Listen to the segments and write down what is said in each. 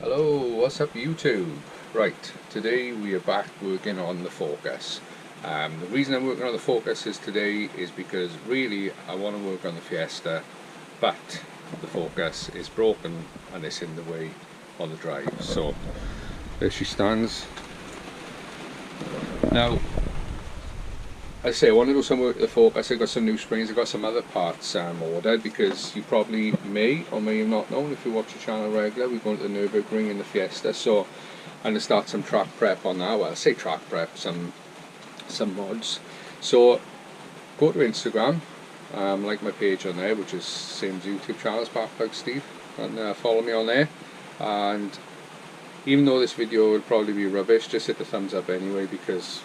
Hello, what's up YouTube? Right, today we are back working on the Focus. The reason I'm working on the Focus today is because really I want to work on the Fiesta, but the Focus is broken and it's in the way on the drive. So there she stands. Now, as I say, I want to do some work with the Focus. I've got some new springs, I've got some other parts ordered, because you probably may or may have not known, if you watch the channel regular, we're going to the Nürburgring in the Fiesta, so I'm going to start some track prep on that. Well, I say track prep, some mods. So go to Instagram, like my page on there, which is same as YouTube channel as Sparkplug Steve, and follow me on there. And even though this video will probably be rubbish, just hit the thumbs up anyway, because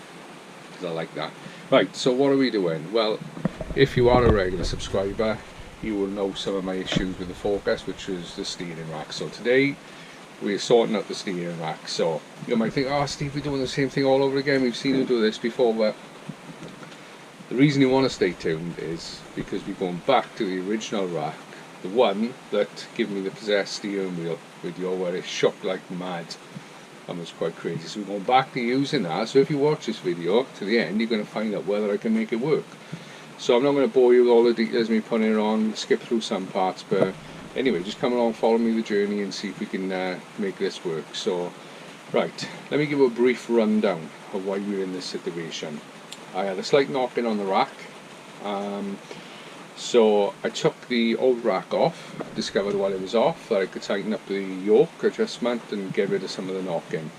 I like that. Right, so what are we doing? Well, if you are a regular subscriber, you will know some of my issues with the Focus, which is the steering rack. So today we're sorting out the steering rack. So you might think, oh Steve, we're doing the same thing all over again, we've seen you do this before. But the reason you want to stay tuned is because we're going back to the original rack, the one that gave me the possessed steering wheel video where it shook like mad and was quite crazy. So we're going back to using that. So if you watch this video to the end, you're going to find out whether I can make it work. So I'm not going to bore you with all the details of me putting it on, skip through some parts, but anyway, just come along, follow me the journey and see if we can make this work. So right, let me give you a brief rundown of why we're in this situation. I had a slight knocking on the rack, so I took the old rack off, discovered while it was off that I could tighten up the yoke adjustment and get rid of some of the knocking.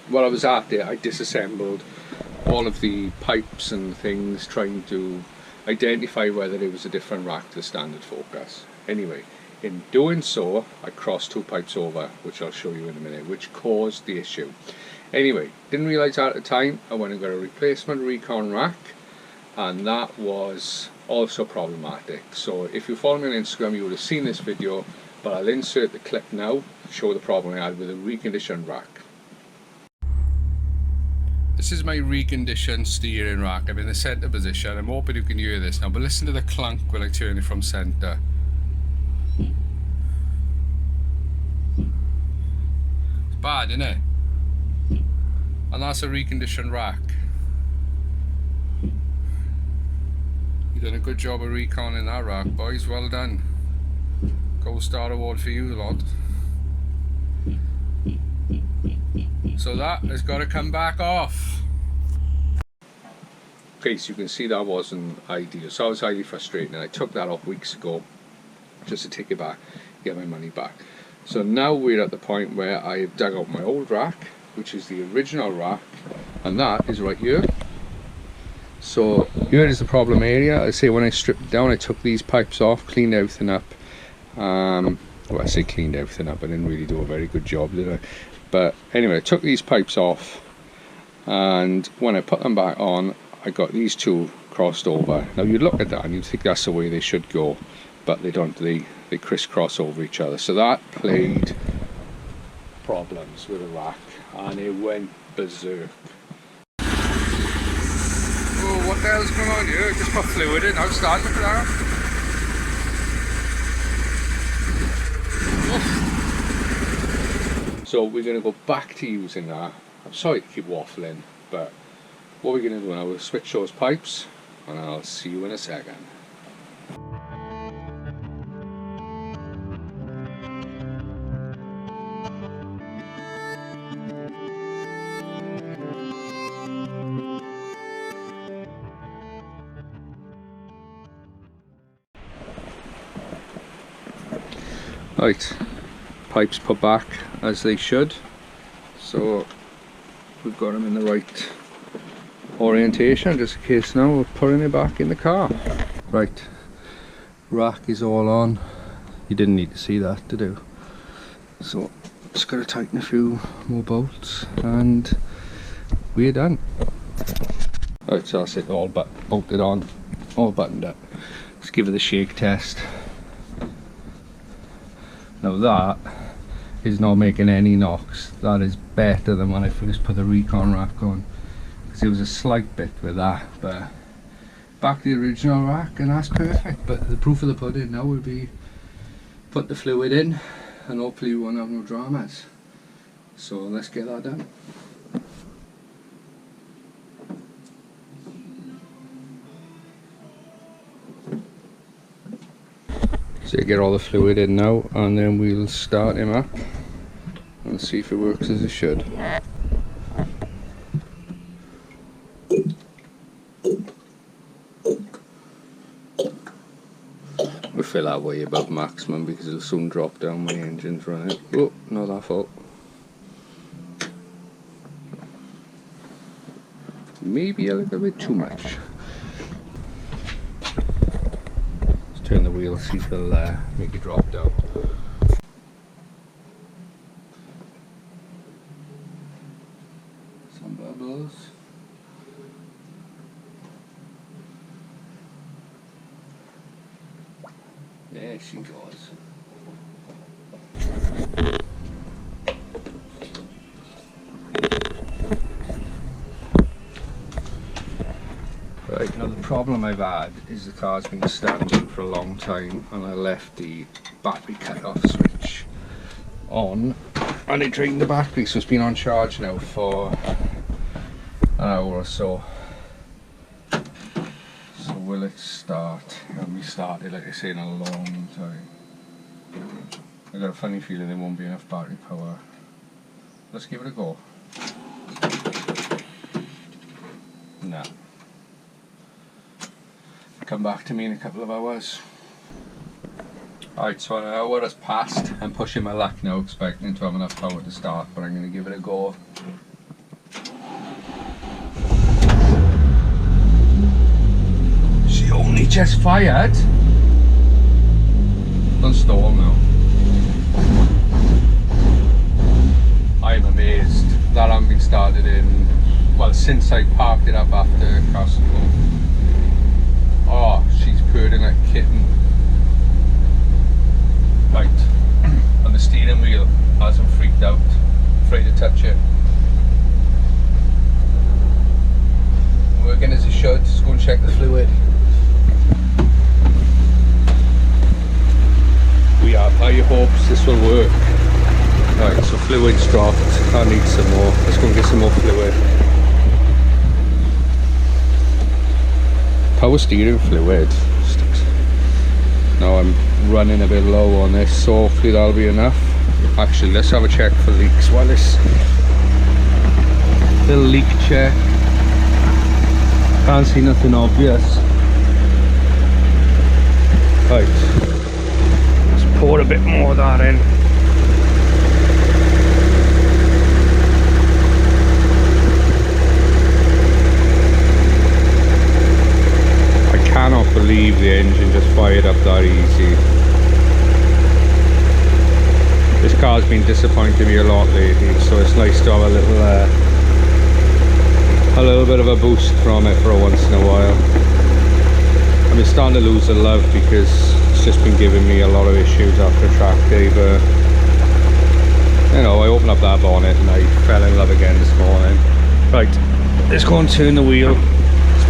While I was at it, I disassembled all of the pipes and things, trying to identify whether it was a different rack to the standard Focus. Anyway, in doing so, I crossed two pipes over, which I'll show you in a minute, which caused the issue. Anyway, didn't realise that at the time. I went and got a replacement Recon rack, and that was also problematic. So if you follow me on Instagram, you would have seen this video, but I'll insert the clip now to show the problem I had with a reconditioned rack. This is my reconditioned steering rack. I'm in the centre position. I'm hoping you can hear this now, but listen to the clunk when I turn it from centre. It's bad, isn't it? And that's a reconditioned rack. You've done a good job of reconning that rack, boys. Well done. Gold Star Award for you lot. So that has got to come back off. Okay, so you can see that wasn't ideal. So I was highly frustrated, and I took that off weeks ago just to take it back, get my money back. So now we're at the point where I have dug out my old rack, which is the original rack, and that is right here. So here is the problem area. I say when I stripped it down, I took these pipes off, cleaned everything up. Well, I say cleaned everything up, I didn't really do a very good job, did I? But anyway, I took these pipes off, and when I put them back on, I got these two crossed over. Now you'd look at that and you'd think that's the way they should go, but they don't. They crisscross over each other. So that played problems with the rack, and it went berserk. Oh, what the hell's going on here? Just put fluid in. I'll start with that. So we're going to go back to using that. I'm sorry to keep waffling, but what we're going to do now, we'll switch those pipes, and I'll see you in a second. Right, pipes put back as they should, so we've got them in the right orientation, just in case now we're putting it back in the car. Right, rack is all on. You didn't need to see that to do. So just got to tighten a few more bolts and we're done. Right, so that's it, all bolted on, all buttoned up. Let's give it a shake test. Now that is not making any knocks. That is better than when I first put the Recon rack on, because there was a slight bit with that, but back to the original rack and that's perfect. But the proof of the pudding now will be put the fluid in and hopefully we won't have no dramas. So let's get that done. So you get all the fluid in now, and then we'll start him up and see if it works as it should. We'll fill that way above maximum because it'll soon drop down when the engine's running. Oh, not that fault. Maybe a little bit too much. Let's turn the wheel, see if it'll make it drop down. Some bubbles. There she goes. Right, now the problem I've had is the car's been standing for a long time and I left the battery cut-off switch on and it drained the battery, so it's been on charge now for an hour or so. So will it start? It hasn't restarted, like I say, in a long time. I've got a funny feeling there won't be enough battery power. Let's give it a go. Nah. Come back to me in a couple of hours. Alright, so an hour has passed. I'm pushing my luck now, expecting to have enough power to start, but I'm going to give it a go. She only just fired. Don't stall now. I'm amazed that hasn't been started in, well, since I parked it up after Castle. Oh, she's purring like a kitten. Right, and the steering wheel hasn't freaked out, afraid to touch it. Working as it should. Let's go and check the fluid. We have high hopes this will work. Right, so fluid's dropped. I need some more. Let's go and get some more fluid. Power steering fluid. Now I'm running a bit low on this, so hopefully that'll be enough. Actually, let's have a check for leaks. Well, this little leak check. Can't see nothing obvious. Right, let's pour a bit more of that in. I cannot believe the engine just fired up that easy. This car's been disappointing me a lot lately, so it's nice to have a little bit of a boost from it for once in a while. I've been starting to lose the love because it's just been giving me a lot of issues after track day, but you know, I opened up that bonnet and I fell in love again this morning. Right, let's go and turn the wheel.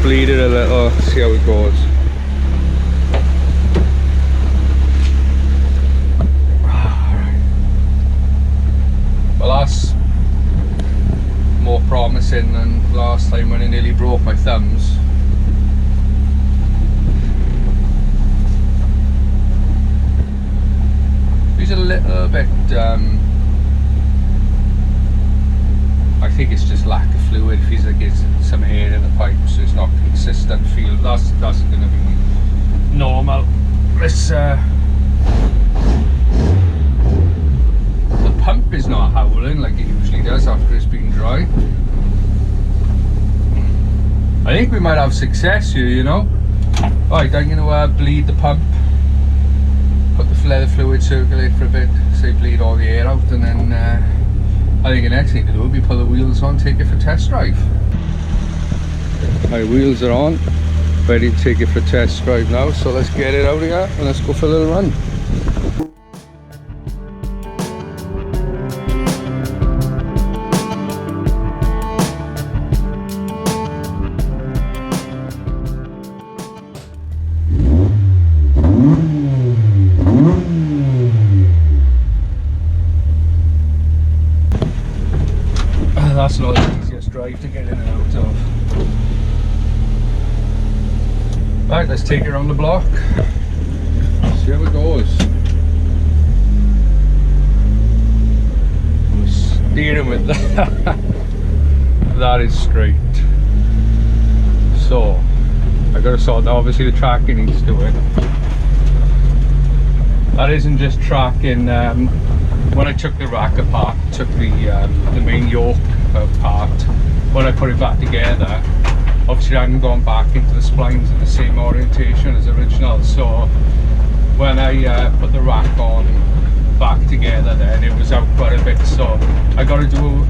Bleed it a little, see how it goes. Well, that's more promising than last time when I nearly broke my thumbs. He's a little bit I think it's just lack of fluid. It feels like it's some air in the pipe, so it's not consistent feel. That's going to be normal. Let's the pump is not howling like it usually does after it's been dry. I think we might have success here, you know. Right, I'm going to bleed the pump, put the leather fluid circulate for a bit, say bleed all the air out, and then I think the next thing to do would be pull the wheels on, take it for test drive. My wheels are on, ready to take it for test drive now, so let's get it out of here and let's go for a little run. let's take it around the block, see how it goes. I'm steering with that. That is straight. So I got to sort out, obviously the tracking needs doing. That isn't just tracking. When I took the rack apart, took the main yoke apart, when I put it back together, obviously I hadn't gone back into the splines in the same orientation as original, so when I put the rack on back together, then it was out quite a bit, so I got to do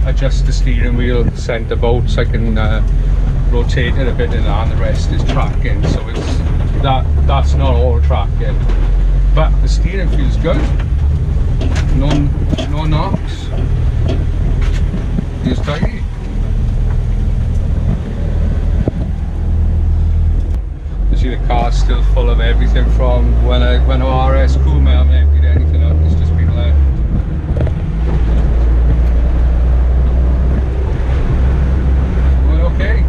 adjust the steering wheel centre bolt so I can rotate it a bit in that, and the rest is tracking, so it's that's not all tracking, but the steering feels good. No knocks. Feels tidy. You see the car's still full of everything from when RS Kuma, I haven't emptied anything out, it's just been left. But okay.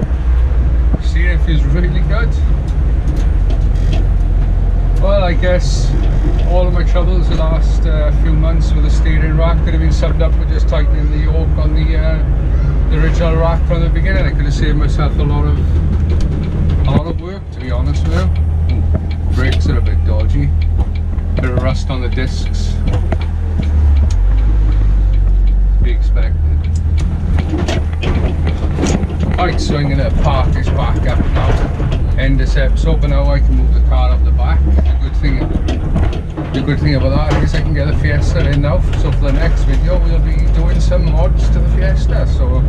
Steering feels really good. Well, I guess all of my troubles the last few months with the steering rack could have been summed up with just tightening the yoke on the original rack from the beginning. I could have saved myself a lot of work, to be honest with you. Ooh, brakes are a bit dodgy. Bit of rust on the discs. To be expected. Right, so I'm going to park this back up now. End this episode, but now I can move the car up the back. The good thing about that is I can get the Fiesta in now, so for the next video we'll be doing some mods to the Fiesta. So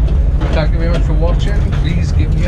thank you very much for watching. Please give me a